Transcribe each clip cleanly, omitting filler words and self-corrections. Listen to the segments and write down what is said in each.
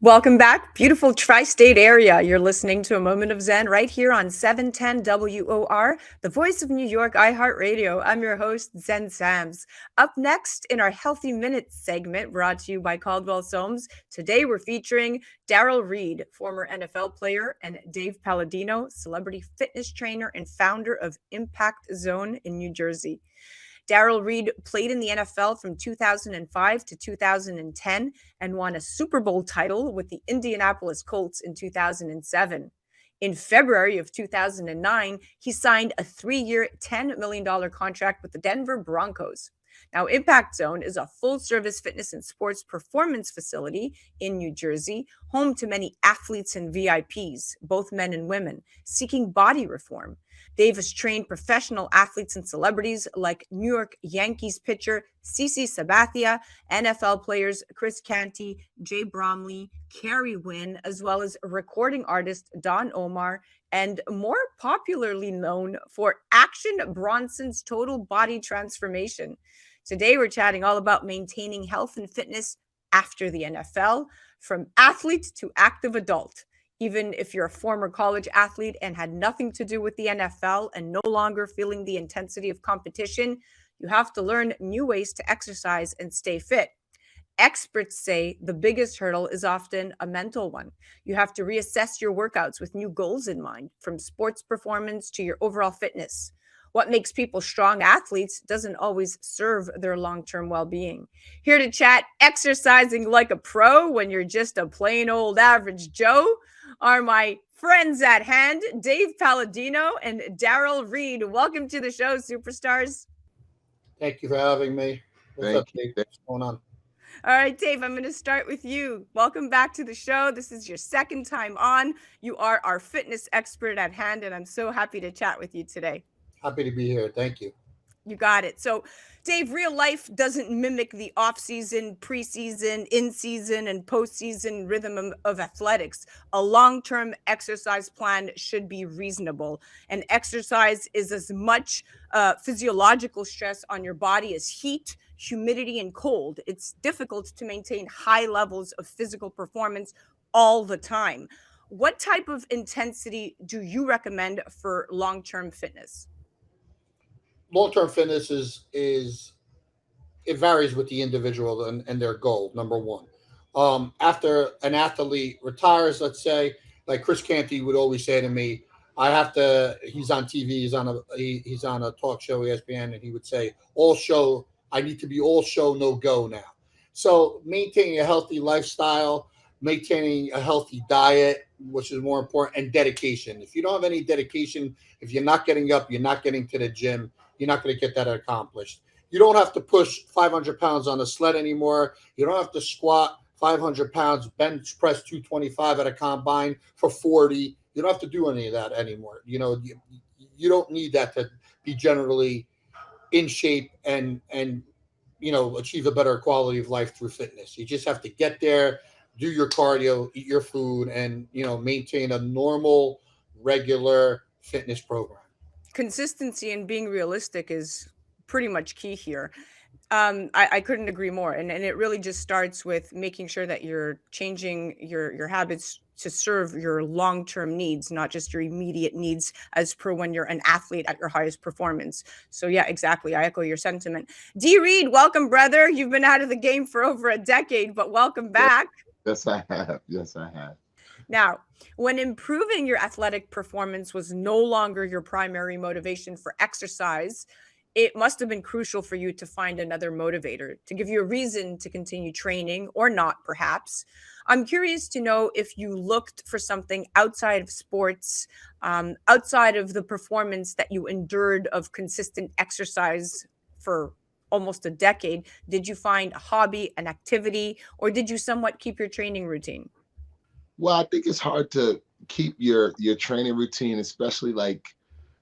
Welcome back, beautiful tri-state area. You're listening to A Moment of Zen right here on 710 WOR, the voice of New York, iHeartRadio. I'm your host, Zen Sams. Up next in our Healthy Minutes segment, brought to you by Caldwell Soames, today we're featuring Darrell Reid, former NFL player, and Dave Paladino, celebrity fitness trainer and founder of Impact Zone in New Jersey. Darrell Reid played in the NFL from 2005 to 2010 and won a Super Bowl title with the Indianapolis Colts in 2007. In February of 2009, he signed a 3-year, $10 million contract with the Denver Broncos. Now, Impact Zone is a full-service fitness and sports performance facility in New Jersey, home to many athletes and VIPs, both men and women, seeking body reform. Dave has trained professional athletes and celebrities like New York Yankees pitcher CC Sabathia, NFL players Chris Canty, Jay Bromley, Carrie Wynn, as well as recording artist Don Omar, and more popularly known for Action Bronson's total body transformation. Today, we're chatting all about maintaining health and fitness after the NFL, from athlete to active adult. Even if you're a former college athlete and had nothing to do with the NFL and no longer feeling the intensity of competition, you have to learn new ways to exercise and stay fit. Experts say the biggest hurdle is often a mental one. You have to reassess your workouts with new goals in mind, from sports performance to your overall fitness. What makes people strong athletes doesn't always serve their long-term well-being. Here to chat exercising like a pro when you're just a plain old average Joe are my friends at hand, Dave Paladino and Darrell Reid. Welcome to the show, superstars. Thank you for having me. What's up, Thank Dave? you. What's going on? All right, Dave, I'm going to start with you. Welcome back to the show. This is your second time on. You are our fitness expert at hand, and I'm so happy to chat with you today. Happy to be here. Thank you. You got it. So, Dave, real life doesn't mimic the off-season, preseason, in-season, and postseason rhythm of athletics. A long-term exercise plan should be reasonable. And exercise is as much physiological stress on your body as heat, humidity, and cold. It's difficult to maintain high levels of physical performance all the time. What type of intensity do you recommend for long-term fitness? Long-term fitness is it varies with the individual and their goal. Number one, after an athlete retires, let's say, like Chris Canty would always say to me, I have to. He's on TV. He's on a talk show, ESPN, and he would say, "All show. I need to be all show, no go now." So maintaining a healthy lifestyle, maintaining a healthy diet, which is more important, and dedication. If you don't have any dedication, if you're not getting up, you're not getting to the gym, you're not going to get that accomplished. You don't have to push 500 pounds on a sled anymore. You don't have to squat 500 pounds, bench press 225 at a combine for 40. You don't have to do any of that anymore. You don't need that to be generally in shape and achieve a better quality of life through fitness. You just have to get there, do your cardio, eat your food, and maintain a normal, regular fitness program. Consistency and being realistic is pretty much key here. I couldn't agree more. And it really just starts with making sure that you're changing your habits to serve your long-term needs, not just your immediate needs as per when you're an athlete at your highest performance. So yeah, exactly. I echo your sentiment. D Reed, welcome, brother. You've been out of the game for over a decade, but welcome Yes, back. yes, I have. Yes, I have. Now, when improving your athletic performance was no longer your primary motivation for exercise, it must have been crucial for you to find another motivator to give you a reason to continue training or not, perhaps. I'm curious to know if you looked for something outside of sports, outside of the performance that you endured of consistent exercise for almost a decade. Did you find a hobby, an activity, or did you somewhat keep your training routine? Well, I think it's hard to keep your training routine, especially like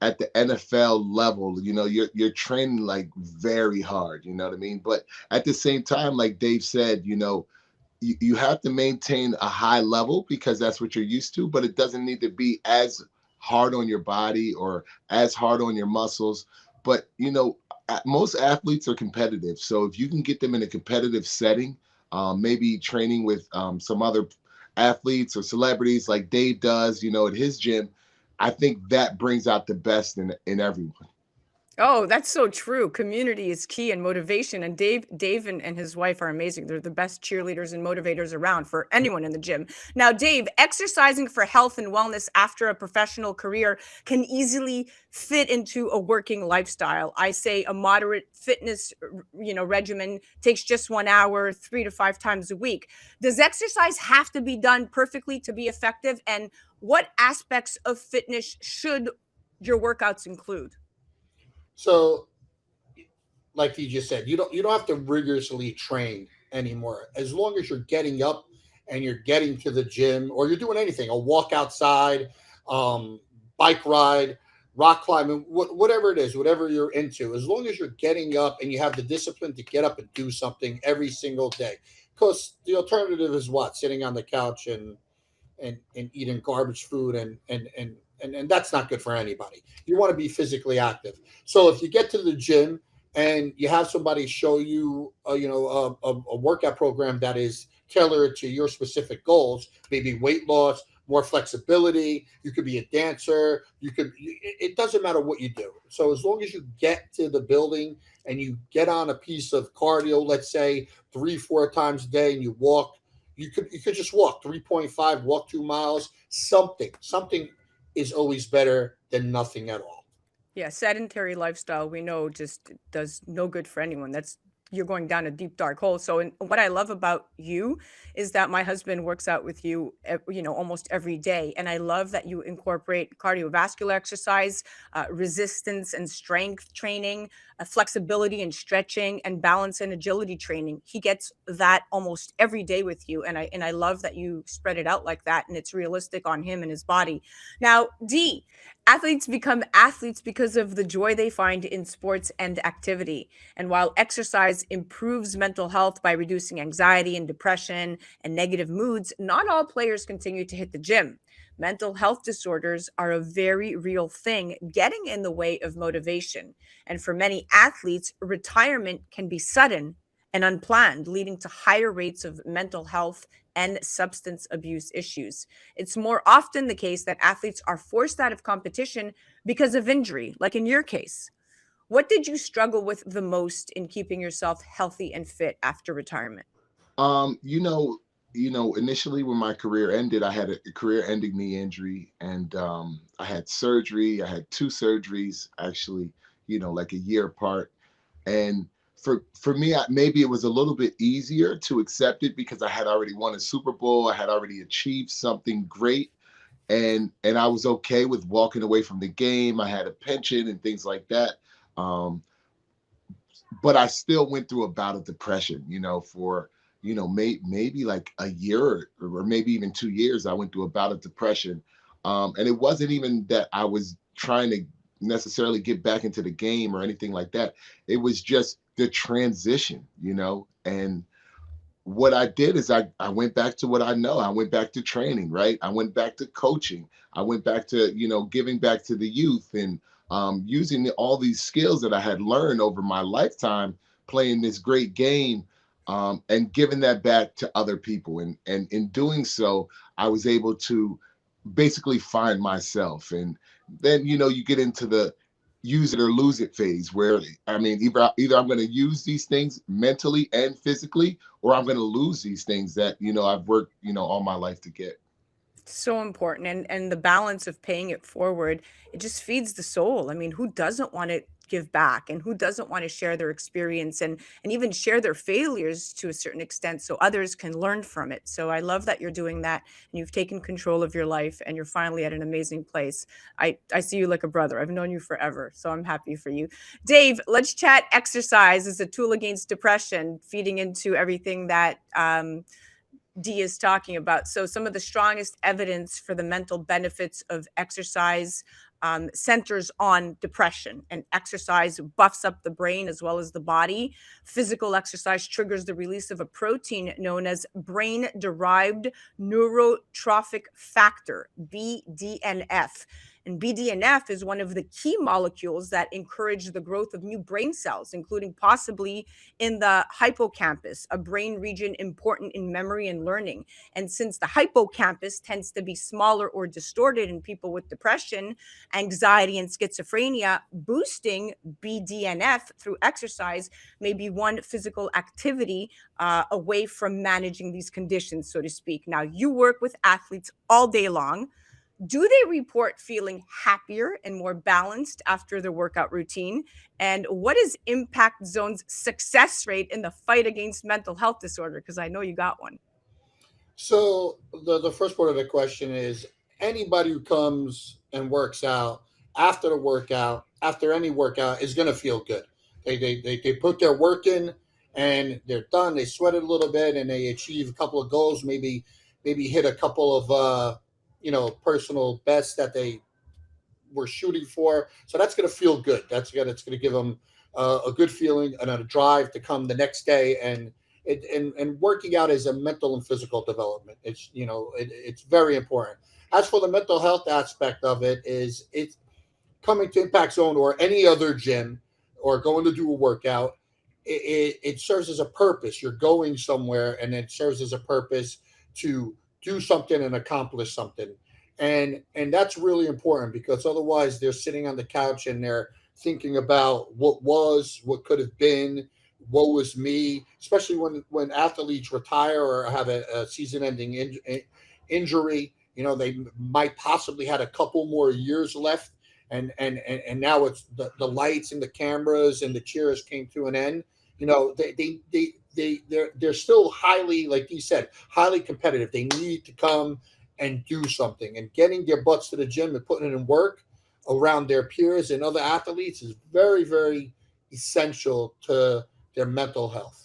at the NFL level. You're training like very hard. You know what I mean? But at the same time, like Dave said, you have to maintain a high level because that's what you're used to. But it doesn't need to be as hard on your body or as hard on your muscles. But most athletes are competitive, so if you can get them in a competitive setting, maybe training with some other athletes or celebrities like Dave does, at his gym, I think that brings out the best in everyone. Oh, that's so true. Community is key and motivation. And Dave and his wife are amazing. They're the best cheerleaders and motivators around for anyone in the gym. Now, Dave, exercising for health and wellness after a professional career can easily fit into a working lifestyle. I say a moderate fitness, regimen takes just 1 hour, 3 to 5 times a week. Does exercise have to be done perfectly to be effective? And what aspects of fitness should your workouts include? So, like you just said, you don't have to rigorously train anymore. As long as you're getting up and you're getting to the gym, or you're doing anything, a walk outside, um, bike ride, rock climbing, whatever it is, whatever you're into, as long as you're getting up and you have the discipline to get up and do something every single day. Because the alternative is what? Sitting on the couch and eating garbage food, and that's not good for anybody. You want to be physically active. So if you get to the gym and you have somebody show you a workout program that is tailored to your specific goals, maybe weight loss, more flexibility, you could be a dancer, it doesn't matter what you do. So as long as you get to the building and you get on a piece of cardio, let's say 3 4 times a day, and you walk, you could just walk 3.5, walk 2 miles, something is always better than nothing at all. Yeah, sedentary lifestyle we know just does no good for anyone. That's You're going down a deep dark hole. So, what I love about you is that my husband works out with you, almost every day, and I love that you incorporate cardiovascular exercise, resistance and strength training, flexibility and stretching, and balance and agility training. He gets that almost every day with you, and I love that you spread it out like that, and it's realistic on him and his body. Now, D, athletes become athletes because of the joy they find in sports and activity. And while exercise improves mental health by reducing anxiety and depression and negative moods, not all players continue to hit the gym. Mental health disorders are a very real thing, getting in the way of motivation. And for many athletes, retirement can be sudden and unplanned, leading to higher rates of mental health and substance abuse issues. It's more often the case that athletes are forced out of competition because of injury, like in your case. What did you struggle with the most in keeping yourself healthy and fit after retirement? Um, you know, initially when my career ended, I had a career-ending knee injury, and I had surgery. I had two surgeries, actually, like a year apart. And for me, maybe it was a little bit easier to accept it because I had already won a Super Bowl. I had already achieved something great, and I was okay with walking away from the game. I had a pension and things like that. Um, but I still went through a bout of depression, for maybe like a year or maybe even 2 years. I went through a bout of depression, and it wasn't even that I was trying to necessarily get back into the game or anything like that. It was just the transition, and what I did is I went back to what I know. I went back to training, right? I went back to coaching. I went back to, giving back to the youth, and using all these skills that I had learned over my lifetime playing this great game, and giving that back to other people. And in doing so, I was able to basically find myself. And then, you get into the use it or lose it phase where, I mean, either I'm going to use these things mentally and physically, or I'm going to lose these things that, I've worked, all my life to get. So important, and the balance of paying it forward, it just feeds the soul. I mean, who doesn't want to give back, and who doesn't want to share their experience and even share their failures to a certain extent so others can learn from it. So I love that you're doing that, and you've taken control of your life, and you're finally at an amazing place. I see you like a brother. I've known you forever, so I'm happy for you. Dave, let's chat exercise as a tool against depression, feeding into everything that D is talking about. So, some of the strongest evidence for the mental benefits of exercise centers on depression, and exercise buffs up the brain as well as the body. Physical exercise triggers the release of a protein known as brain derived neurotrophic factor, BDNF. And BDNF is one of the key molecules that encourage the growth of new brain cells, including possibly in the hippocampus, a brain region important in memory and learning. And since the hippocampus tends to be smaller or distorted in people with depression, anxiety, and schizophrenia, boosting BDNF through exercise may be one physical activity away from managing these conditions, so to speak. Now, you work with athletes all day long. Do they report feeling happier and more balanced after their workout routine? And what is Impact Zone's success rate in the fight against mental health disorder? Because I know you got one. So the first part of the question is anybody who comes and works out after the workout, after any workout, is going to feel good. They put their work in and they're done. They sweated a little bit and they achieve a couple of goals, maybe hit a couple of personal bests that they were shooting for. So that's going to feel good. It's going to give them a good feeling and a drive to come the next day. And working out is a mental and physical development. It's very important. As for the mental health aspect of it, it's coming to Impact Zone or any other gym or going to do a workout. It serves as a purpose. You're going somewhere, and it serves as a purpose to do something and accomplish something. And that's really important because otherwise they're sitting on the couch and they're thinking about what could have been, woe is me, especially when athletes retire or have a season-ending injury. They might possibly had a couple more years left, and now it's the lights and the cameras and the cheers came to an end. They're still highly, like you said, highly competitive. They need to come and do something, and getting their butts to the gym and putting it in work around their peers and other athletes is very, very essential to their mental health.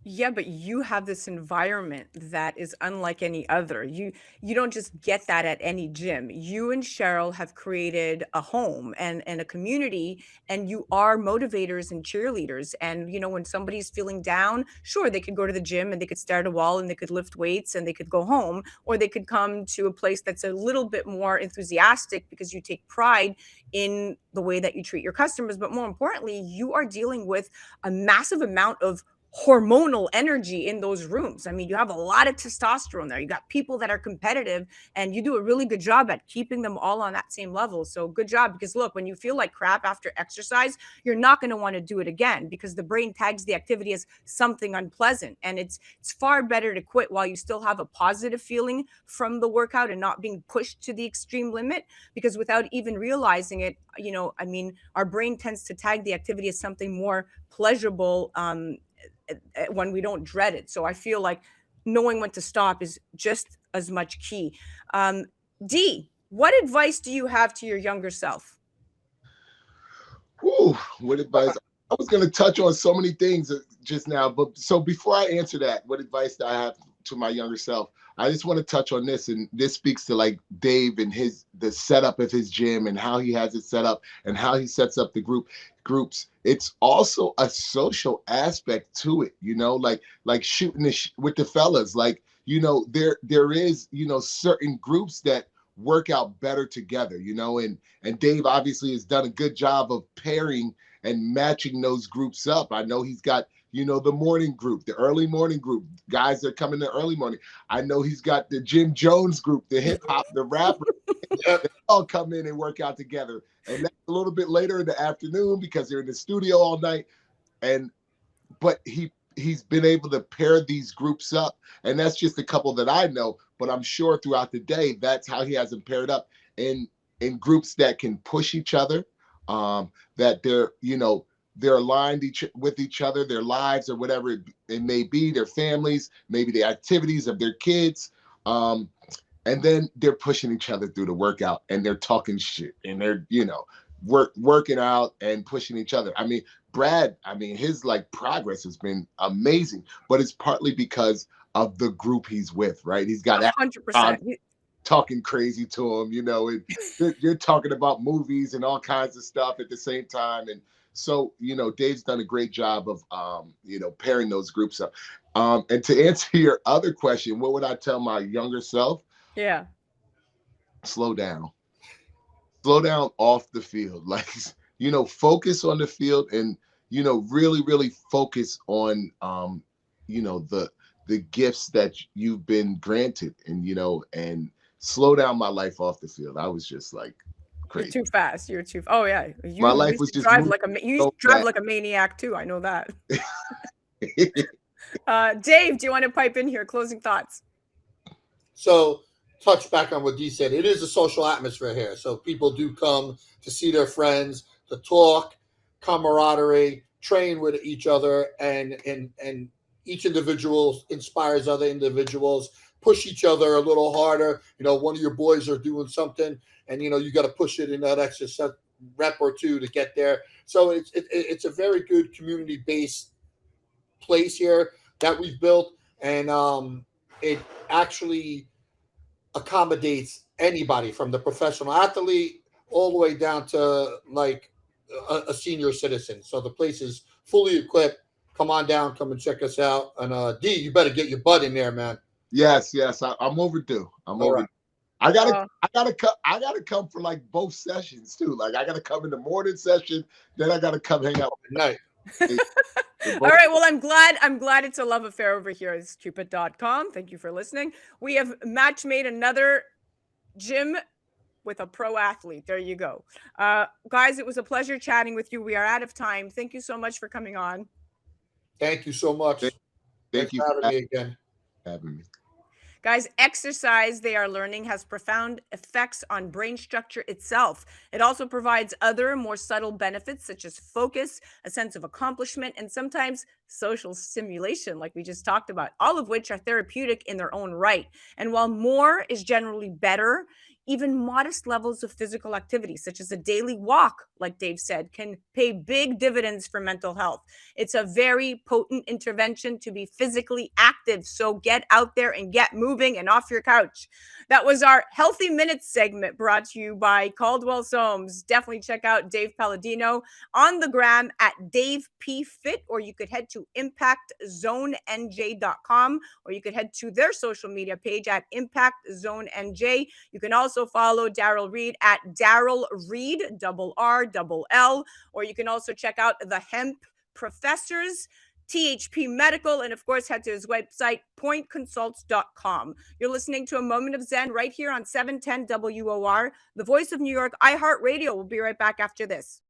Yeah, but you have this environment that is unlike any other. You don't just get that at any gym. You and Cheryl have created a home and a community, and you are motivators and cheerleaders. And when somebody's feeling down, sure, they could go to the gym and they could stare at a wall and they could lift weights and they could go home, or they could come to a place that's a little bit more enthusiastic because you take pride in the way that you treat your customers. But more importantly, you are dealing with a massive amount of hormonal energy in those rooms. I mean, you have a lot of testosterone there. You got people that are competitive, and you do a really good job at keeping them all on that same level. So good job, because look, when you feel like crap after exercise, you're not going to want to do it again because the brain tags the activity as something unpleasant. And it's far better to quit while you still have a positive feeling from the workout and not being pushed to the extreme limit, because without even realizing it, our brain tends to tag the activity as something more pleasurable when we don't dread it. So I feel like knowing when to stop is just as much key. D, what advice do you have to your younger self? Whew, what advice? I was going to touch on so many things just now, but so before I answer that, what advice do I have to my younger self? I just want to touch on this, and this speaks to like Dave and the setup of his gym and how he has it set up and how he sets up the groups. It's also a social aspect to it, like shooting with the fellas. Like, there is, certain groups that work out better together, and Dave obviously has done a good job of pairing and matching those groups up. I know he's got, the morning group, the early morning group, guys that come in the early morning. I know he's got the Jim Jones group, the hip hop, the rapper. They all come in and work out together. And that's a little bit later in the afternoon because they're in the studio all night. But he's been able to pair these groups up. And that's just a couple that I know. But I'm sure throughout the day, that's how he has them paired up in groups that can push each other, that they're aligned with each other, their lives or whatever it may be, their families, maybe the activities of their kids. And then they're pushing each other through the workout and they're talking shit and they're, working out and pushing each other. I mean, Brad, his progress has been amazing, but it's partly because of the group he's with, right? He's got 100%. Talking crazy to him, and you're talking about movies and all kinds of stuff at the same time. And so, Dave's done a great job of, pairing those groups up. And to answer your other question, what would I tell my younger self? Yeah. Slow down. slow down off the field. Like, focus on the field and, really, really focus on, the gifts that you've been granted and slow down my life off the field. I was just like crazy. You're too fast. Oh yeah. My You life used was to just drive moving you used so to drive fast. like a maniac too. I know that. Dave, do you want to pipe in here? Closing thoughts. So, touch back on what Dee said. It is a social atmosphere here. So people do come to see their friends, to talk, camaraderie, train with each other, and each individual inspires other individuals, push each other a little harder. One of your boys are doing something, and you got to push it in that extra rep or two to get there. So it's a very good community based place here that we've built, and it actually accommodates anybody from the professional athlete all the way down to like a senior citizen. So the place is fully equipped. Come on down, come and check us out. And D, you better get your butt in there, man. Yes. I'm overdue. All right. I gotta come for like both sessions too. Like I gotta come in the morning session, then I gotta come hang out at night. All right. Well, I'm glad it's a love affair over here at stupid.com. Thank you for listening. We have match made another gym with a pro athlete. There you go. Guys, it was a pleasure chatting with you. We are out of time. Thank you so much for coming on. Thank you so much. Thank you for having me again. Having me. Guys, exercise they are learning has profound effects on brain structure itself. It also provides other more subtle benefits such as focus, a sense of accomplishment, and sometimes social stimulation, like we just talked about, all of which are therapeutic in their own right. And while more is generally better, even modest levels of physical activity, such as a daily walk, like Dave said, can pay big dividends for mental health. It's a very potent intervention to be physically active. So get out there and get moving and off your couch. That was our Healthy Minutes segment brought to you by Caldwell Soames. Definitely check out Dave Paladino on the gram at Dave P Fit, or you could head to impactzonenj.com, or you could head to their social media page at impactzonenj. You can also follow Darrell Reid at Darrell Reid, RRL, or you can also check out the Hemp Professors, THP Medical, and of course, head to his website, pointconsults.com. You're listening to A Moment of Zen right here on 710 WOR, the voice of New York, iHeartRadio. We'll be right back after this.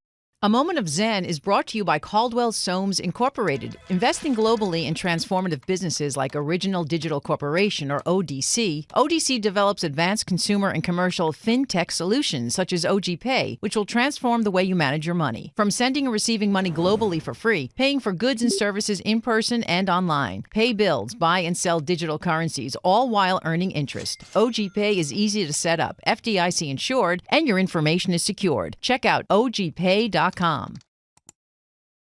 A Moment of Zen is brought to you by Caldwell Soames Incorporated, investing globally in transformative businesses like Original Digital Corporation, or ODC. ODC develops advanced consumer and commercial fintech solutions such as OG Pay, which will transform the way you manage your money. From sending and receiving money globally for free, paying for goods and services in person and online, pay bills, buy and sell digital currencies, all while earning interest. OG Pay is easy to set up, FDIC insured, and your information is secured. Check out ogpay.com.